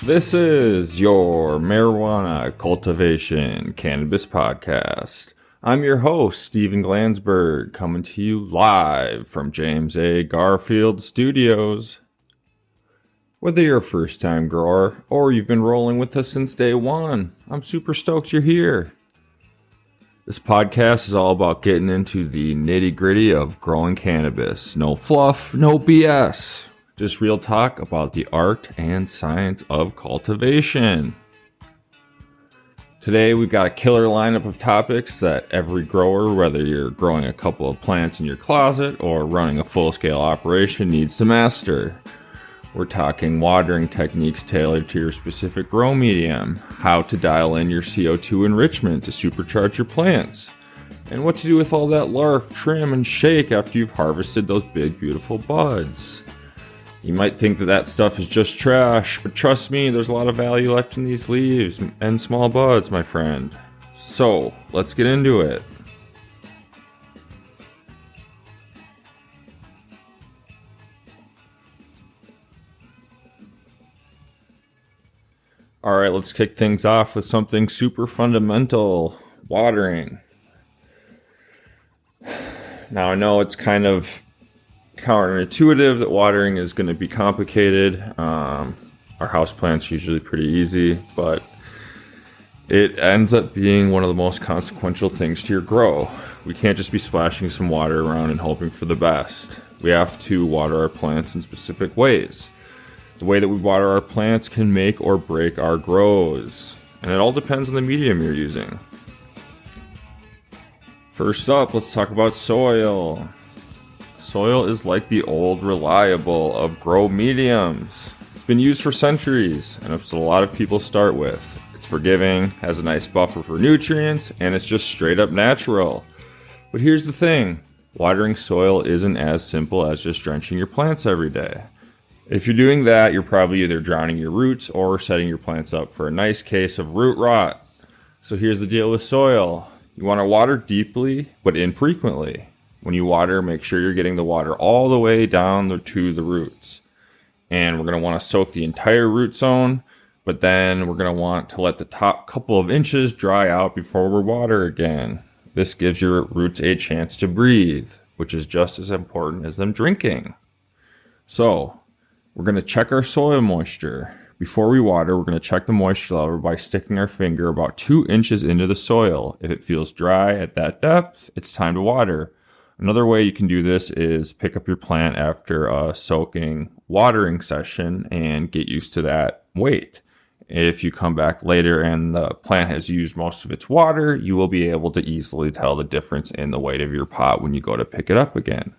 This is your Marijuana Cultivation Cannabis Podcast. I'm your host, Steven Glansberg, coming to you live from James A. Garfield Studios. Whether you're a first-time grower or you've been rolling with us since day one, I'm super stoked you're here. This podcast is all about getting into the nitty-gritty of growing cannabis. No fluff, no BS. Just real talk about the art and science of cultivation. Today we've got a killer lineup of topics that every grower, whether you're growing a couple of plants in your closet or running a full-scale operation, needs to master. We're talking watering techniques tailored to your specific grow medium, how to dial in your CO2 enrichment to supercharge your plants, and what to do with all that larf, trim, and shake after you've harvested those big, beautiful buds. You might think that stuff is just trash, but trust me, there's a lot of value left in these leaves and small buds, my friend. So, let's get into it. Alright, let's kick things off with something super fundamental, watering. Now, I know it's kind of counterintuitive that watering is going to be complicated. Our houseplants usually pretty easy, but it ends up being one of the most consequential things to your grow. We can't just be splashing some water around and hoping for the best. We have to water our plants in specific ways. The way that we water our plants can make or break our grows, and it all depends on the medium you're using. First up, let's talk about soil. Soil is like the old reliable of grow mediums. It's been used for centuries, and it's what a lot of people start with. It's forgiving, has a nice buffer for nutrients, and it's just straight up natural. But here's the thing, watering soil isn't as simple as just drenching your plants every day. If you're doing that, you're probably either drowning your roots or setting your plants up for a nice case of root rot. So here's the deal with soil. You want to water deeply, but infrequently. When you water, make sure you're getting the water all the way down to the roots. And we're going to want to soak the entire root zone, but then we're going to want to let the top couple of inches dry out before we water again. This gives your roots a chance to breathe, which is just as important as them drinking. So, we're going to check our soil moisture. Before we water, we're going to check the moisture level by sticking our finger about 2 inches into the soil. If it feels dry at that depth, it's time to water. Another way you can do this is pick up your plant after a soaking watering session and get used to that weight. If you come back later and the plant has used most of its water, you will be able to easily tell the difference in the weight of your pot when you go to pick it up again.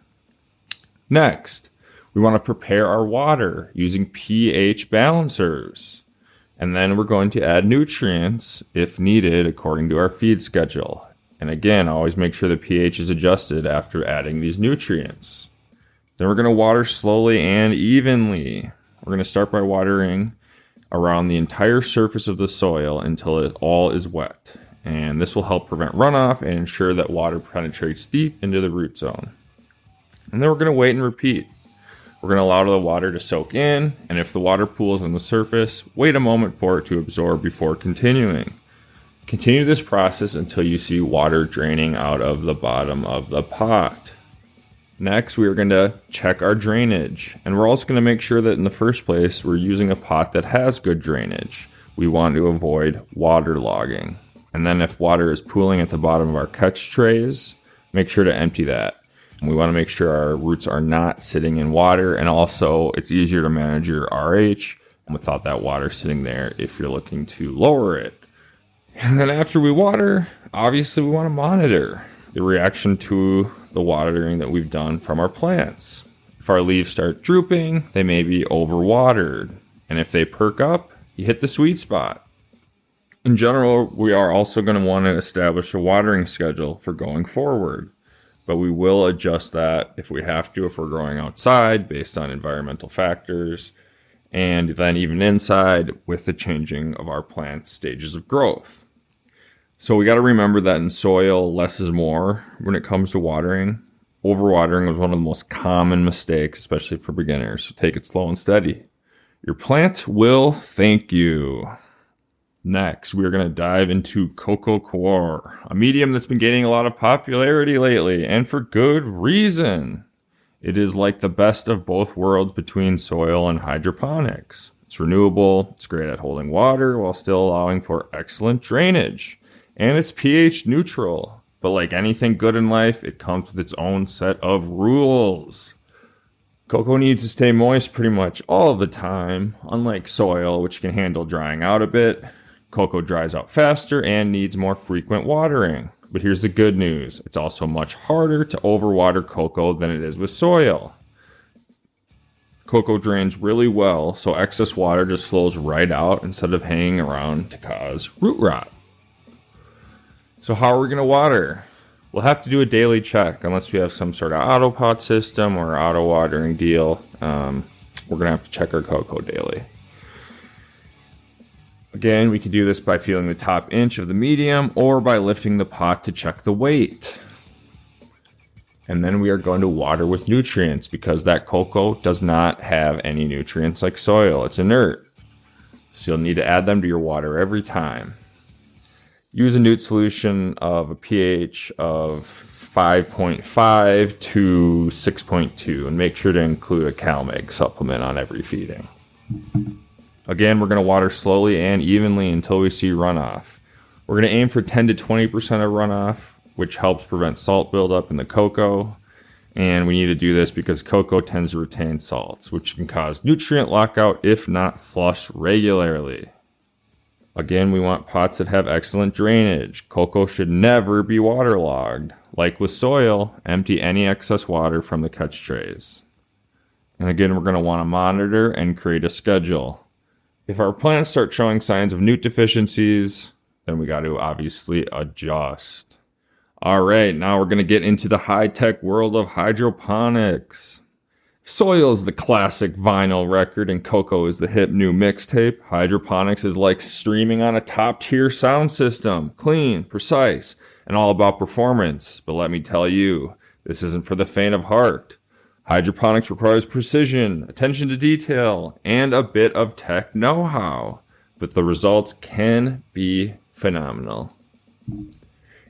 Next, we want to prepare our water using pH balancers. And then we're going to add nutrients if needed according to our feed schedule. And again, always make sure the pH is adjusted after adding these nutrients. Then we're going to water slowly and evenly. We're going to start by watering around the entire surface of the soil until it all is wet. And this will help prevent runoff and ensure that water penetrates deep into the root zone. And then we're going to wait and repeat. We're going to allow the water to soak in, and if the water pools on the surface, wait a moment for it to absorb before continuing. Continue this process until you see water draining out of the bottom of the pot. Next, we are going to check our drainage, and we're also going to make sure that in the first place, we're using a pot that has good drainage. We want to avoid waterlogging. And then if water is pooling at the bottom of our catch trays, make sure to empty that. And we want to make sure our roots are not sitting in water, and also it's easier to manage your RH without that water sitting there if you're looking to lower it. And then after we water, obviously we want to monitor the reaction to the watering that we've done from our plants. If our leaves start drooping, they may be overwatered. And if they perk up, you hit the sweet spot. In general, we are also going to want to establish a watering schedule for going forward. But we will adjust that if we have to, if we're growing outside based on environmental factors. And then even inside with the changing of our plant stages of growth. So we got to remember that in soil, less is more when it comes to watering. Overwatering is one of the most common mistakes, especially for beginners. So take it slow and steady. Your plant will thank you. Next, we are going to dive into coco coir, a medium that's been gaining a lot of popularity lately, and for good reason. It is like the best of both worlds between soil and hydroponics. It's renewable, it's great at holding water while still allowing for excellent drainage, and it's pH neutral. But like anything good in life, it comes with its own set of rules. Coco needs to stay moist pretty much all the time, unlike soil, which can handle drying out a bit. Coco dries out faster and needs more frequent watering. But here's the good news. It's also much harder to overwater coco than it is with soil. Coco drains really well, so excess water just flows right out instead of hanging around to cause root rot. So how are we going to water? We'll have to do a daily check unless we have some sort of auto pot system or auto watering deal. We're going to have to check our coco daily. Again, we can do this by feeling the top inch of the medium or by lifting the pot to check the weight. And then we are going to water with nutrients because that coco does not have any nutrients like soil. It's inert. So you'll need to add them to your water every time. Use a nute solution of a pH of 5.5 to 6.2 and make sure to include a CalMag supplement on every feeding. Again, we're going to water slowly and evenly until we see runoff. We're going to aim for 10 to 20% of runoff, which helps prevent salt buildup in the coco. And we need to do this because coco tends to retain salts, which can cause nutrient lockout if not flushed regularly. Again, we want pots that have excellent drainage. Coco should never be waterlogged. Like with soil, empty any excess water from the catch trays. And again, we're going to want to monitor and create a schedule. If our plants start showing signs of nute deficiencies, then we got to obviously adjust. All right, now we're going to get into the high-tech world of hydroponics. Soil is the classic vinyl record and coco is the hip new mixtape. Hydroponics is like streaming on a top-tier sound system, clean, precise, and all about performance. But let me tell you, this isn't for the faint of heart. Hydroponics requires precision, attention to detail, and a bit of tech know-how, but the results can be phenomenal.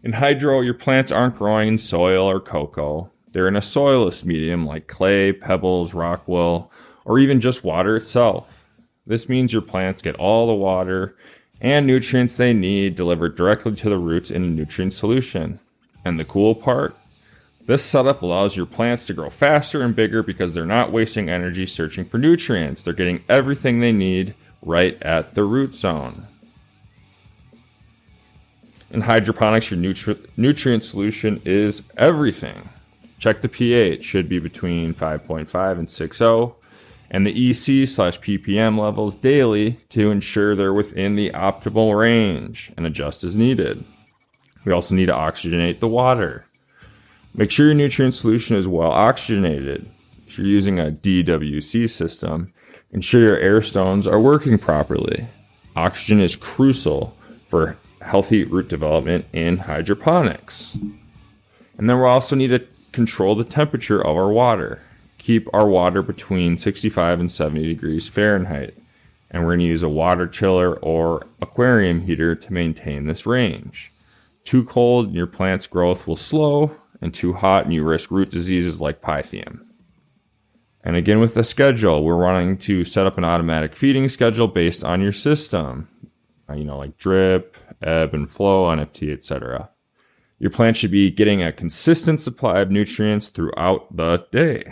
In hydro, your plants aren't growing in soil or coco. They're in a soilless medium like clay, pebbles, rock wool, or even just water itself. This means your plants get all the water and nutrients they need delivered directly to the roots in a nutrient solution. And the cool part? This setup allows your plants to grow faster and bigger because they're not wasting energy searching for nutrients. They're getting everything they need right at the root zone. In hydroponics, your nutrient solution is everything. Check the pH, should be between 5.5 and 6.0, and the EC/ppm levels daily to ensure they're within the optimal range and adjust as needed. We also need to oxygenate the water. Make sure your nutrient solution is well oxygenated. If you're using a DWC system, ensure your air stones are working properly. Oxygen is crucial for healthy root development in hydroponics. And then we'll also need to control the temperature of our water. Keep our water between 65 and 70 degrees Fahrenheit. And we're going to use a water chiller or aquarium heater to maintain this range. Too cold and your plant's growth will slow, and too hot and you risk root diseases like pythium. And again with the schedule, we're wanting to set up an automatic feeding schedule based on your system. Like drip, ebb and flow, NFT, etc. Your plant should be getting a consistent supply of nutrients throughout the day.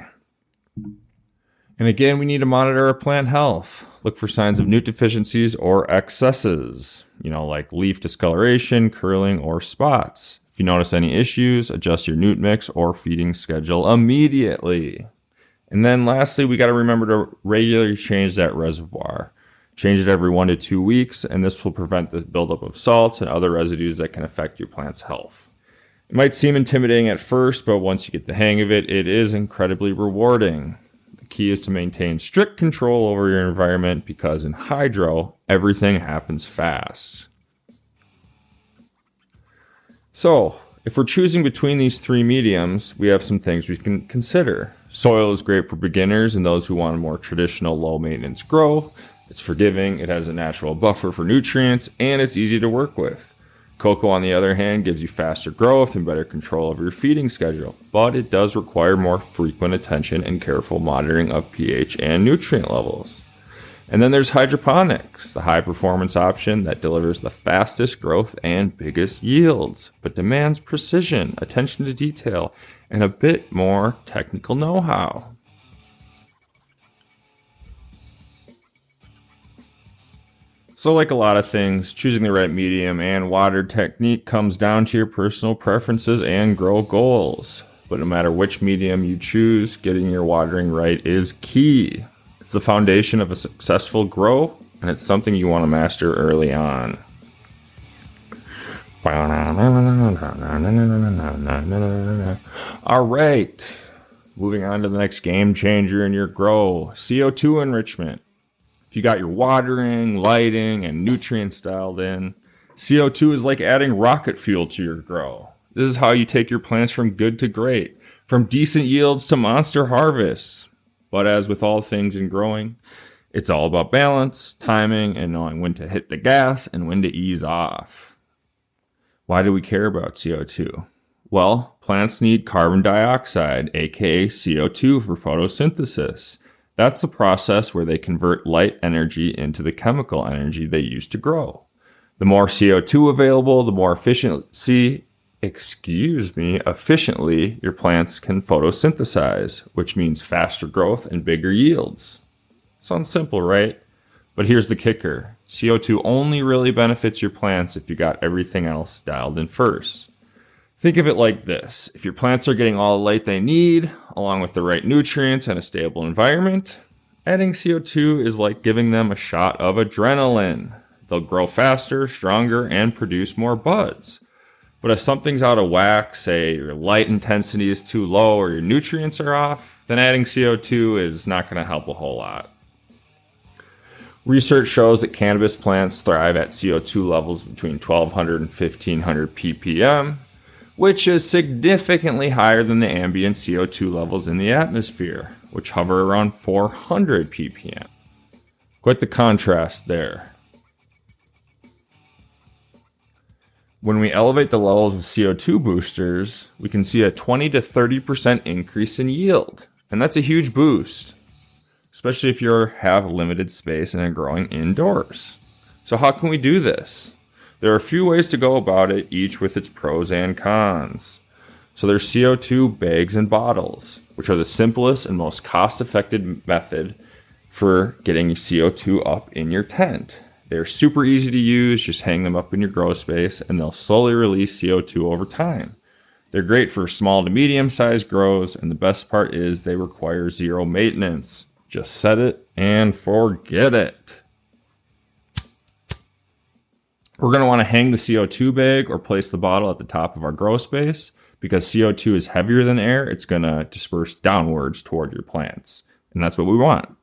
And again, we need to monitor our plant health. Look for signs of nute deficiencies or excesses, like leaf discoloration, curling, or spots. If you notice any issues, adjust your nute mix or feeding schedule immediately. And then lastly, we got to remember to regularly change that reservoir. Change it every 1 to 2 weeks, and this will prevent the buildup of salts and other residues that can affect your plant's health. It might seem intimidating at first, but once you get the hang of it, it is incredibly rewarding. The key is to maintain strict control over your environment because in hydro, everything happens fast. So, if we're choosing between these three mediums, we have some things we can consider. Soil is great for beginners and those who want a more traditional low maintenance grow. It's forgiving, it has a natural buffer for nutrients, and it's easy to work with. Coco, on the other hand, gives you faster growth and better control over your feeding schedule, but it does require more frequent attention and careful monitoring of pH and nutrient levels. And then there's hydroponics, the high performance option that delivers the fastest growth and biggest yields, but demands precision, attention to detail, and a bit more technical know-how. So like a lot of things, choosing the right medium and water technique comes down to your personal preferences and grow goals. But no matter which medium you choose, getting your watering right is key. It's the foundation of a successful grow, and it's something you want to master early on. All right, moving on to the next game changer in your grow, CO2 enrichment. If you got your watering, lighting, and nutrients dialed in, CO2 is like adding rocket fuel to your grow. This is how you take your plants from good to great, from decent yields to monster harvests. But as with all things in growing, it's all about balance, timing, and knowing when to hit the gas and when to ease off. Why do we care about CO2? Well, plants need carbon dioxide, aka CO2, for photosynthesis. That's the process where they convert light energy into the chemical energy they use to grow. The more CO2 available, the more efficiently your plants can photosynthesize, which means faster growth and bigger yields. Sounds simple, right? But here's the kicker. CO2 only really benefits your plants if you got everything else dialed in first. Think of it like this. If your plants are getting all the light they need, along with the right nutrients and a stable environment, adding CO2 is like giving them a shot of adrenaline. They'll grow faster, stronger, and produce more buds. But if something's out of whack, say your light intensity is too low or your nutrients are off, then adding CO2 is not going to help a whole lot. Research shows that cannabis plants thrive at CO2 levels between 1200 and 1500 ppm, which is significantly higher than the ambient CO2 levels in the atmosphere, which hover around 400 ppm. Quite the contrast there. When we elevate the levels of CO2 boosters, we can see a 20 to 30% increase in yield. And that's a huge boost, especially if you have limited space and are growing indoors. So how can we do this? There are a few ways to go about it, each with its pros and cons. So there's CO2 bags and bottles, which are the simplest and most cost-effective method for getting CO2 up in your tent. They're super easy to use, just hang them up in your grow space and they'll slowly release CO2 over time. They're great for small to medium-sized grows, and the best part is they require zero maintenance. Just set it and forget it. We're going to want to hang the CO2 bag or place the bottle at the top of our grow space. Because CO2 is heavier than air, it's going to disperse downwards toward your plants. And that's what we want.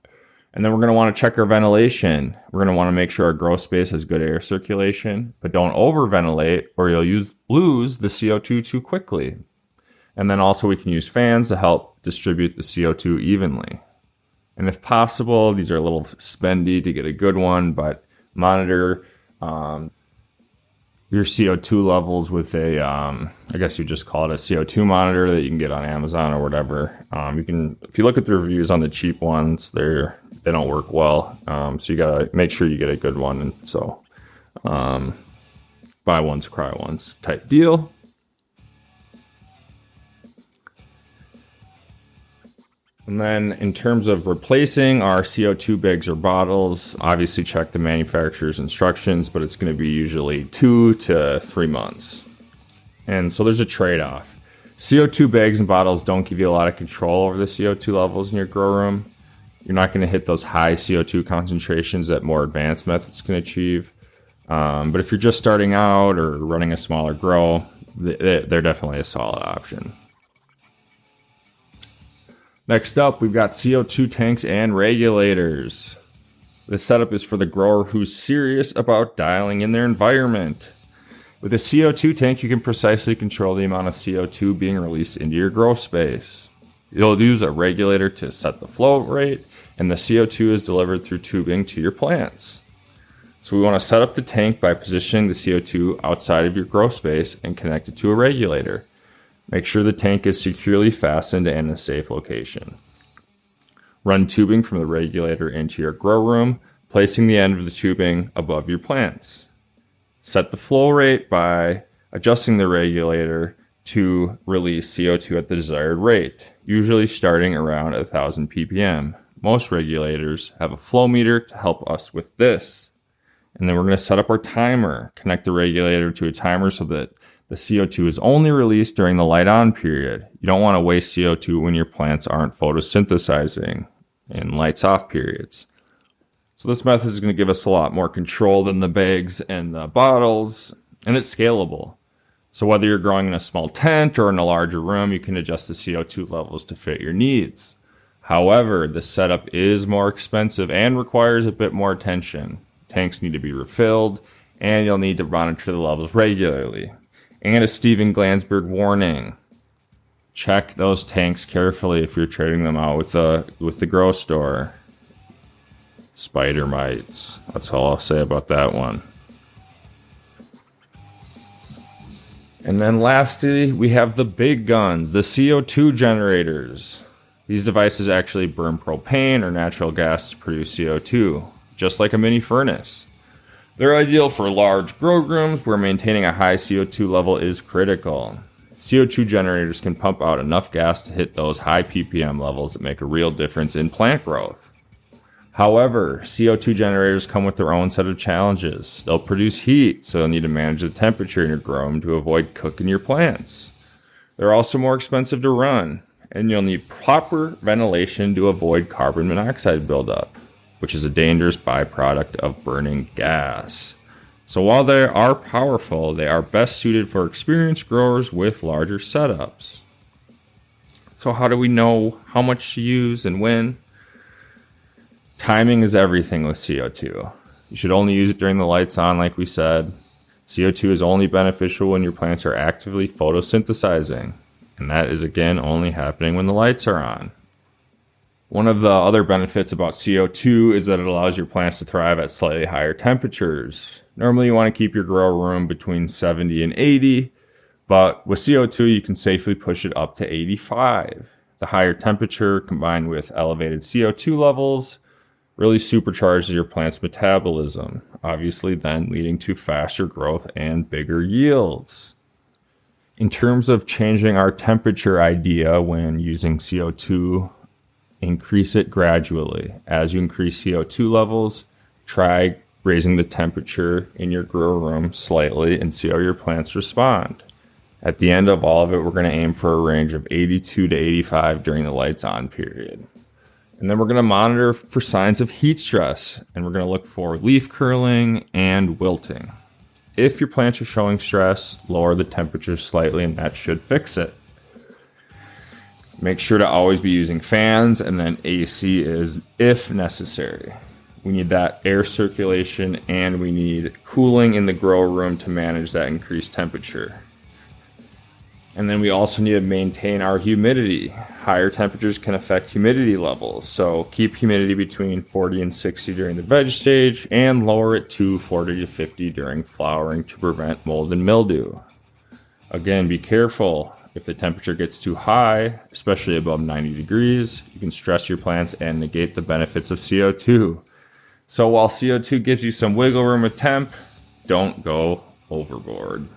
And then we're going to want to check our ventilation. We're going to want to make sure our grow space has good air circulation, but don't overventilate or you'll lose the CO2 too quickly. And then also we can use fans to help distribute the CO2 evenly. And if possible, these are a little spendy to get a good one, but monitor your CO2 levels with a, I guess you just call it a CO2 monitor that you can get on Amazon or whatever. You can, if you look at the reviews on the cheap ones, they don't work well. So you gotta make sure you get a good one. And so, buy ones, cry ones type deal. And then in terms of replacing our CO2 bags or bottles, obviously check the manufacturer's instructions, but it's going to be usually 2 to 3 months. And so there's a trade-off. CO2 bags and bottles don't give you a lot of control over the CO2 levels in your grow room. You're not going to hit those high CO2 concentrations that more advanced methods can achieve. But if you're just starting out or running a smaller grow, they're definitely a solid option. Next up, we've got CO2 tanks and regulators. This setup is for the grower who's serious about dialing in their environment. With a CO2 tank, you can precisely control the amount of CO2 being released into your grow space. You'll use a regulator to set the flow rate, and the CO2 is delivered through tubing to your plants. So we want to set up the tank by positioning the CO2 outside of your grow space and connect it to a regulator. Make sure the tank is securely fastened and in a safe location. Run tubing from the regulator into your grow room, placing the end of the tubing above your plants. Set the flow rate by adjusting the regulator to release CO2 at the desired rate, usually starting around 1,000 ppm. Most regulators have a flow meter to help us with this. And then we're going to set up our timer, connect the regulator to a timer so that the CO2 is only released during the light on period. You don't want to waste CO2 when your plants aren't photosynthesizing in lights off periods. So this method is going to give us a lot more control than the bags and the bottles, and it's scalable. So whether you're growing in a small tent or in a larger room, you can adjust the CO2 levels to fit your needs. However, the setup is more expensive and requires a bit more attention. Tanks need to be refilled, and you'll need to monitor the levels regularly. And a Steven Glansberg warning: check those tanks carefully if you're trading them out with the grow store. Spider mites. That's all I'll say about that one. And then lastly, we have the big guns, the CO2 generators. These devices actually burn propane or natural gas to produce CO2, just like a mini furnace. They're ideal for large grow rooms where maintaining a high CO2 level is critical. CO2 generators can pump out enough gas to hit those high ppm levels that make a real difference in plant growth. However, CO2 generators come with their own set of challenges. They'll produce heat, so you'll need to manage the temperature in your grow room to avoid cooking your plants. They're also more expensive to run, and you'll need proper ventilation to avoid carbon monoxide buildup, which is a dangerous byproduct of burning gas. So while they are powerful, they are best suited for experienced growers with larger setups. So how do we know how much to use and when? Timing is everything with CO2. You should only use it during the lights on, like we said. CO2 is only beneficial when your plants are actively photosynthesizing, and that is again only happening when the lights are on. One of the other benefits about CO2 is that it allows your plants to thrive at slightly higher temperatures. Normally you want to keep your grow room between 70 and 80, but with CO2 you can safely push it up to 85. The higher temperature combined with elevated CO2 levels really supercharges your plant's metabolism, obviously then leading to faster growth and bigger yields. In terms of changing our temperature idea when using CO2, increase it gradually. As you increase CO2 levels, try raising the temperature in your grow room slightly and see how your plants respond. At the end of all of it, we're going to aim for a range of 82 to 85 during the lights on period. And then we're going to monitor for signs of heat stress, and we're going to look for leaf curling and wilting. If your plants are showing stress, lower the temperature slightly and that should fix it. Make sure to always be using fans, and then AC is if necessary. We need that air circulation, and we need cooling in the grow room to manage that increased temperature. And then we also need to maintain our humidity. Higher temperatures can affect humidity levels, so keep humidity between 40 and 60 during the veg stage, and lower it to 40 to 50 during flowering to prevent mold and mildew. Again, be careful. If the temperature gets too high, especially above 90 degrees, you can stress your plants and negate the benefits of CO2. So while CO2 gives you some wiggle room with temp, don't go overboard.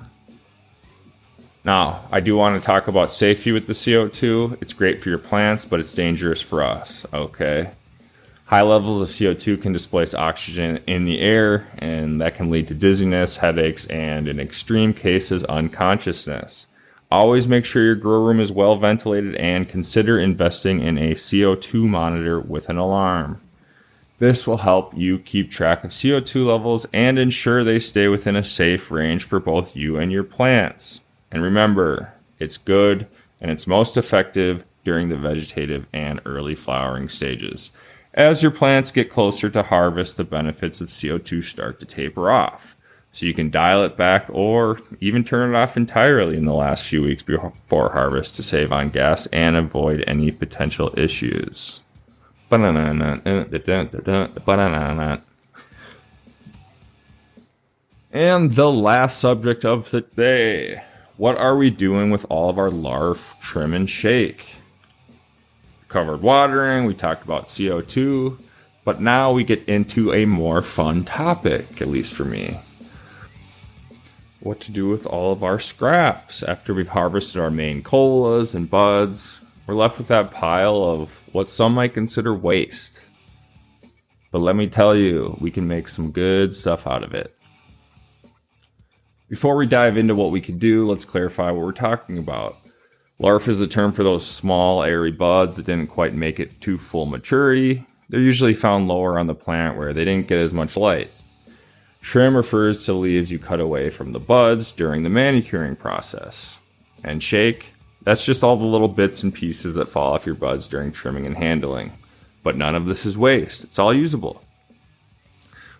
Now, I do want to talk about safety with the CO2. It's great for your plants, but it's dangerous for us, okay? High levels of CO2 can displace oxygen in the air, and that can lead to dizziness, headaches, and in extreme cases, unconsciousness. Always make sure your grow room is well ventilated and consider investing in a CO2 monitor with an alarm. This will help you keep track of CO2 levels and ensure they stay within a safe range for both you and your plants. And remember, it's good and it's most effective during the vegetative and early flowering stages. As your plants get closer to harvest, the benefits of CO2 start to taper off. so you can dial it back or even turn it off entirely in the last few weeks before harvest to save on gas and avoid any potential issues. And the last subject of the day. What are we doing with all of our larf, trim, and shake? We covered watering, we talked about CO2, but now we get into a more fun topic, at least for me. What to do with all of our scraps after we've harvested our main colas and buds. We're left with that pile of what some might consider waste. But let me tell you, we can make some good stuff out of it. Before we dive into what we can do, let's clarify what we're talking about. Larf is the term for those small, airy buds that didn't quite make it to full maturity. They're usually found lower on the plant where they didn't get as much light. Trim refers to leaves you cut away from the buds during the manicuring process. And shake, that's just all the little bits and pieces that fall off your buds during trimming and handling. But none of this is waste, it's all usable.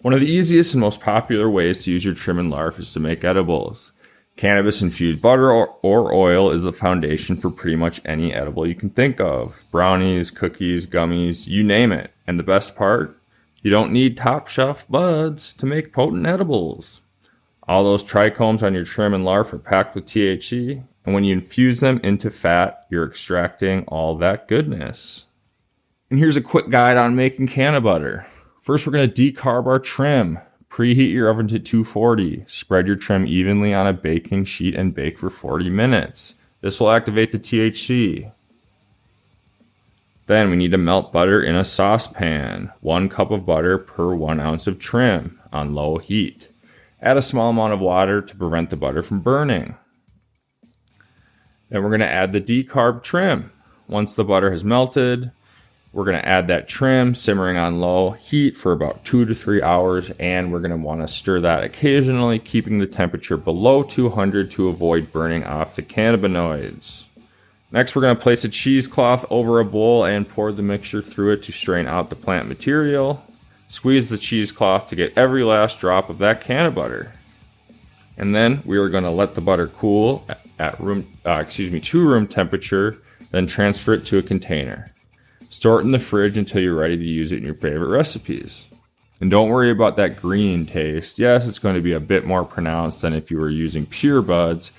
One of the easiest and most popular ways to use your trim and larf is to make edibles. Cannabis-infused butter or oil is the foundation for pretty much any edible you can think of. Brownies, cookies, gummies, you name it. And the best part? You don't need top shelf buds to make potent edibles. All those trichomes on your trim and larf are packed with THC, and when you infuse them into fat, you're extracting all that goodness. And here's a quick guide on making canna butter. First, we're going to decarb our trim. Preheat your oven to 240. Spread your trim evenly on a baking sheet and bake for 40 minutes. This will activate the THC. Then we need to melt butter in a saucepan. 1 cup of butter per 1 ounce of trim on low heat. Add a small amount of water to prevent the butter from burning. Then we're going to add the decarb trim. Once the butter has melted, we're going to add that trim simmering on low heat for about 2 to 3 hours, and we're going to want to stir that occasionally, keeping the temperature below 200 to avoid burning off the cannabinoids. Next, we're going to place a cheesecloth over a bowl and pour the mixture through it to strain out the plant material. Squeeze the cheesecloth to get every last drop of that canna butter. And then we are going to let the butter cool at to room temperature, then transfer it to a container. Store it in the fridge until you're ready to use it in your favorite recipes. And don't worry about that green taste. Yes, it's going to be a bit more pronounced than if you were using pure buds,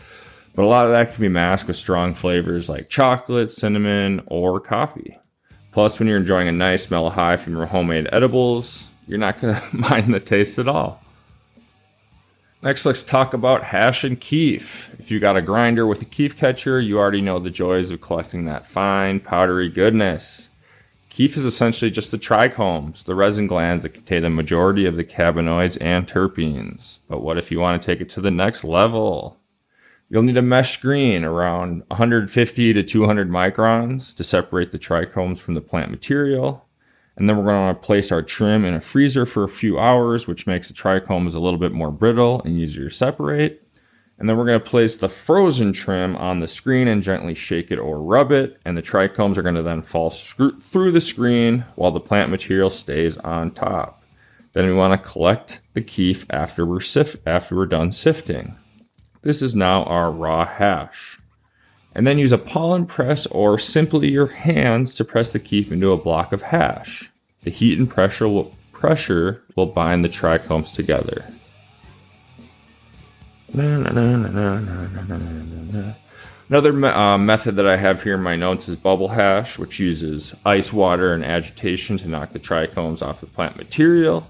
but a lot of that can be masked with strong flavors like chocolate, cinnamon, or coffee. Plus, when you're enjoying a nice mellow high from your homemade edibles, you're not going to mind the taste at all. Next, let's talk about hash and keef. If you got a grinder with a keef catcher, you already know the joys of collecting that fine, powdery goodness. Keef is essentially just the trichomes, the resin glands that contain the majority of the cannabinoids and terpenes. But what if you want to take it to the next level? You'll need a mesh screen around 150 to 200 microns to separate the trichomes from the plant material. And then we're going to place our trim in a freezer for a few hours, which makes the trichomes a little bit more brittle and easier to separate. And then we're going to place the frozen trim on the screen and gently shake it or rub it. And the trichomes are going to then fall through the screen while the plant material stays on top. Then we want to collect the keef after we're done sifting. This is now our raw hash. And then use a pollen press or simply your hands to press the keef into a block of hash. The heat and pressure will bind the trichomes together. Another method that I have here in my notes is bubble hash, which uses ice, water, and agitation to knock the trichomes off the plant material.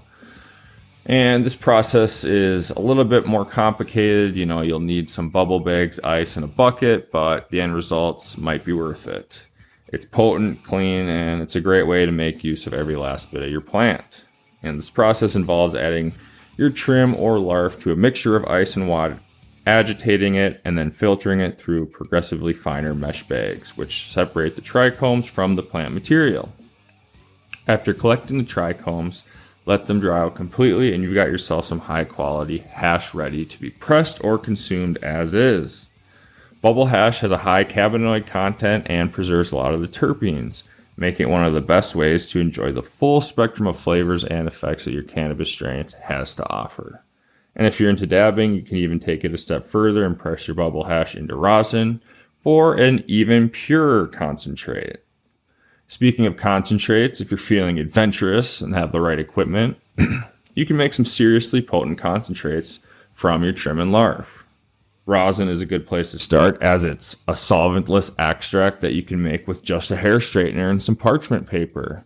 And this process is a little bit more complicated. You know, you'll need some bubble bags, ice, and a bucket, but the end results might be worth it. It's potent, clean, and it's a great way to make use of every last bit of your plant. And this process involves adding your trim or larf to a mixture of ice and water, agitating it, and then filtering it through progressively finer mesh bags, which separate the trichomes from the plant material. After collecting the trichomes, let them dry out completely, and you've got yourself some high-quality hash ready to be pressed or consumed as is. Bubble hash has a high cannabinoid content and preserves a lot of the terpenes, making it one of the best ways to enjoy the full spectrum of flavors and effects that your cannabis strain has to offer. And if you're into dabbing, you can even take it a step further and press your bubble hash into rosin for an even purer concentrate. Speaking of concentrates, if you're feeling adventurous and have the right equipment, you can make some seriously potent concentrates from your trim and larf. Rosin is a good place to start, as it's a solventless extract that you can make with just a hair straightener and some parchment paper.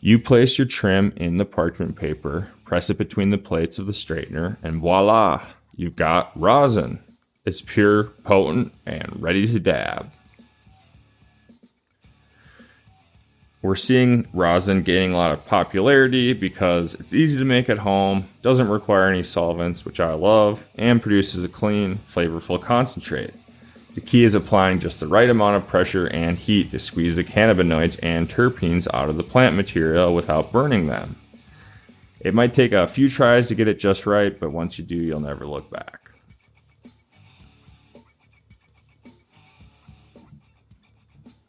You place your trim in the parchment paper, press it between the plates of the straightener, and voila, you've got rosin. It's pure, potent, and ready to dab. We're seeing rosin gaining a lot of popularity because it's easy to make at home, doesn't require any solvents, which I love, and produces a clean, flavorful concentrate. The key is applying just the right amount of pressure and heat to squeeze the cannabinoids and terpenes out of the plant material without burning them. It might take a few tries to get it just right, but once you do, you'll never look back.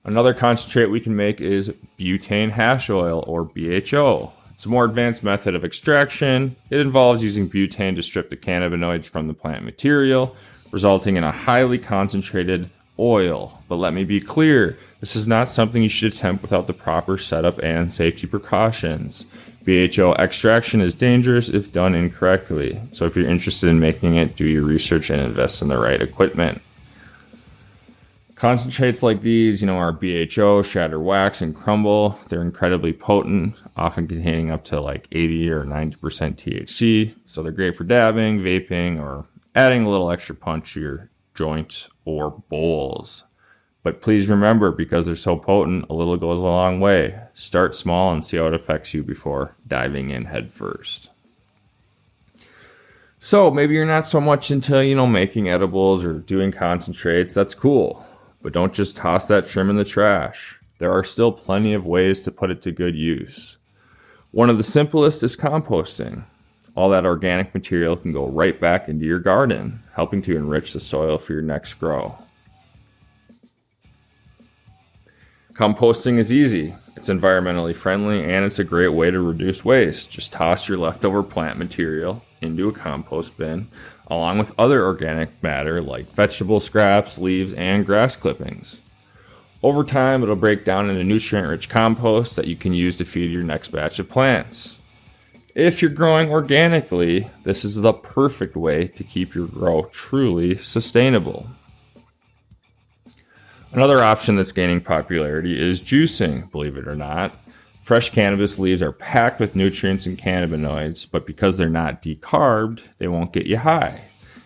Another concentrate we can make is butane hash oil, or BHO. It's a more advanced method of extraction. It involves using butane to strip the cannabinoids from the plant material, resulting in a highly concentrated oil. But let me be clear, this is not something you should attempt without the proper setup and safety precautions. BHO extraction is dangerous if done incorrectly. So if you're interested in making it, do your research and invest in the right equipment. Concentrates like these, are BHO, shatter wax, and crumble. They're incredibly potent, often containing up to like 80 or 90% THC. So they're great for dabbing, vaping, or adding a little extra punch to your joints or bowls. But please remember, because they're so potent, a little goes a long way. Start small and see how it affects you before diving in head first. So maybe you're not so much into, making edibles or doing concentrates. That's cool. But don't just toss that trim in the trash. There are still plenty of ways to put it to good use. One of the simplest is composting. All that organic material can go right back into your garden, helping to enrich the soil for your next grow. Composting is easy. It's environmentally friendly, and it's a great way to reduce waste. Just toss your leftover plant material into a compost bin, along with other organic matter like vegetable scraps, leaves, and grass clippings. Over time, it'll break down into nutrient-rich compost that you can use to feed your next batch of plants. If you're growing organically, this is the perfect way to keep your grow truly sustainable. Another option that's gaining popularity is juicing, believe it or not. Fresh cannabis leaves are packed with nutrients and cannabinoids, but because they're not decarbed, they won't get you high.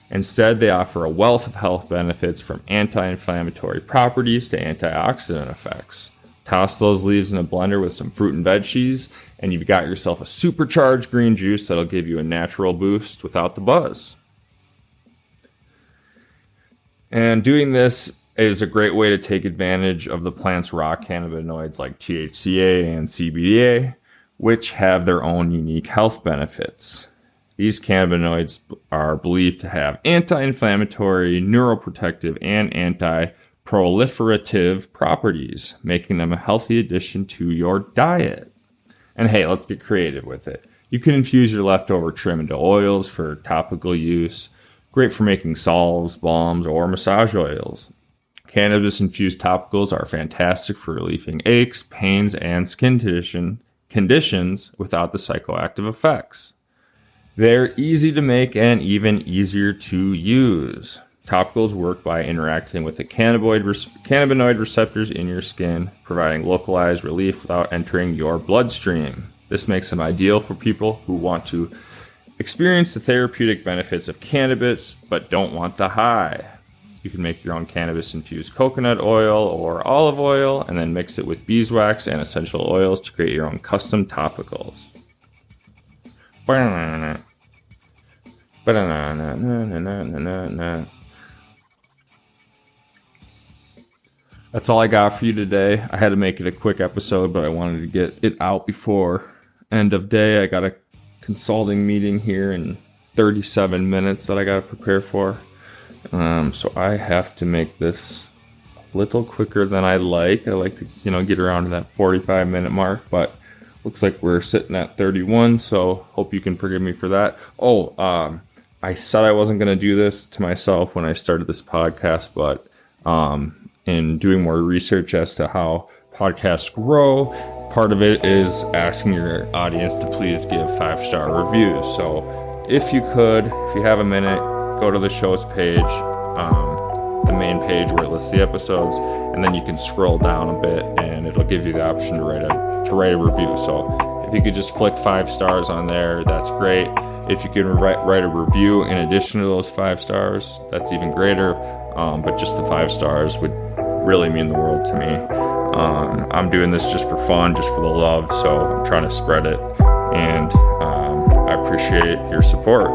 Instead, they offer a wealth of health benefits, from anti-inflammatory properties to antioxidant effects. Toss those leaves in a blender with some fruit and veggies, and you've got yourself a supercharged green juice that'll give you a natural boost without the buzz. And doing this is a great way to take advantage of the plant's raw cannabinoids like THCA and CBDA, which have their own unique health benefits. These cannabinoids are believed to have anti-inflammatory, neuroprotective, and anti-proliferative properties, making them a healthy addition to your diet. And hey, let's get creative with it. You can infuse your leftover trim into oils for topical use, great for making salves, balms, or massage oils. Cannabis-infused topicals are fantastic for relieving aches, pains, and skin conditions without the psychoactive effects. They're easy to make and even easier to use. Topicals work by interacting with the cannabinoid receptors in your skin, providing localized relief without entering your bloodstream. This makes them ideal for people who want to experience the therapeutic benefits of cannabis but don't want the high. You can make your own cannabis-infused coconut oil or olive oil and then mix it with beeswax and essential oils to create your own custom topicals. That's all I got for you today. I had to make it a quick episode, but I wanted to get it out before end of day. I got a consulting meeting here in 37 minutes that I got to prepare for. So I have to make this a little quicker than I like. I like to, get around to that 45-minute mark, but looks like we're sitting at 31, so hope you can forgive me for that. I said I wasn't going to do this to myself when I started this podcast, but in doing more research as to how podcasts grow, part of it is asking your audience to please give 5-star reviews. So if you have a minute, go to the show's page, the main page where it lists the episodes, and then you can scroll down a bit and it'll give you the option to write a review. So if you could just flick 5 stars on there, that's great. If you can write a review in addition to those 5 stars, that's even greater. But just the 5 stars would really mean the world to me. I'm doing this just for fun, just for the love, so I'm trying to spread it, and I appreciate your support.